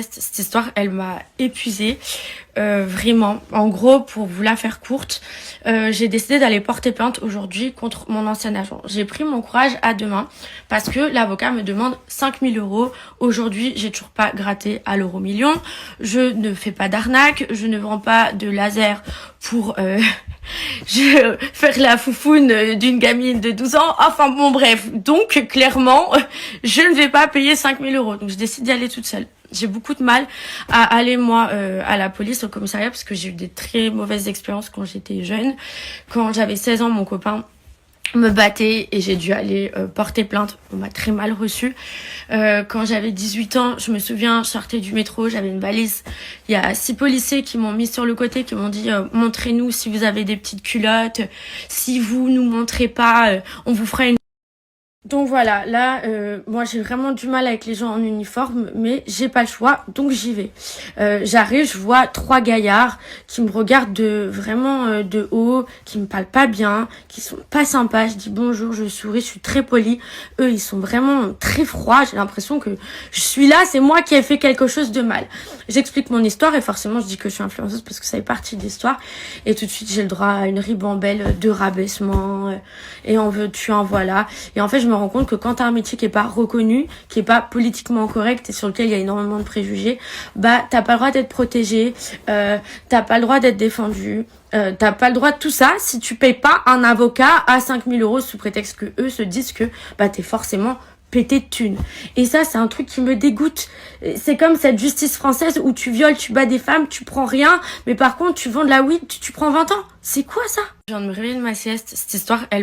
Cette histoire, elle m'a épuisée, vraiment. En gros, pour vous la faire courte, j'ai décidé d'aller porter plainte aujourd'hui contre mon ancien agent. J'ai pris mon courage à deux mains parce que l'avocat me demande 5 000 euros. Aujourd'hui, j'ai toujours pas gratté à l'euro million. Je ne fais pas d'arnaque, je ne vends pas de laser pour faire la foufoune d'une gamine de 12 ans. Enfin bon, bref. Donc, clairement, je ne vais pas payer 5 000 euros. Donc, je décide d'y aller toute seule. J'ai beaucoup de mal à aller, moi, à la police, au commissariat, parce que j'ai eu des très mauvaises expériences quand j'étais jeune. Quand j'avais 16 ans, mon copain me battait et j'ai dû aller porter plainte. On m'a très mal reçue. Quand j'avais 18 ans, je me souviens, je sortais du métro, j'avais une valise. Il y a 6 policiers qui m'ont mis sur le côté, qui m'ont dit montrez-nous si vous avez des petites culottes. Si vous nous montrez pas, on vous fera une... Donc voilà, là, moi j'ai vraiment du mal avec les gens en uniforme, mais j'ai pas le choix, donc j'y vais. J'arrive, je vois 3 gaillards qui me regardent de haut, qui me parlent pas bien, qui sont pas sympas. Je dis bonjour, je souris, je suis très polie. Eux, ils sont vraiment très froids. J'ai l'impression que je suis là, c'est moi qui ai fait quelque chose de mal. J'explique mon histoire et forcément je dis que je suis influenceuse parce que ça fait partie de l'histoire. Et tout de suite j'ai le droit à une ribambelle de rabaissement et en veux-tu, en voilà. Et en fait je me rends compte que quand t'as un métier qui est pas reconnu, qui est pas politiquement correct et sur lequel il y a énormément de préjugés, bah t'as pas le droit d'être protégé, t'as pas le droit d'être défendu, t'as pas le droit de tout ça si tu payes pas un avocat à 5 000 euros sous prétexte que eux se disent que bah t'es forcément pété de thunes. Et ça, c'est un truc qui me dégoûte. C'est comme cette justice française où tu violes, tu bats des femmes, tu prends rien, mais par contre, tu vends de la weed, tu prends 20 ans. C'est quoi ça? Je viens de me réveiller de ma sieste. Cette histoire, elle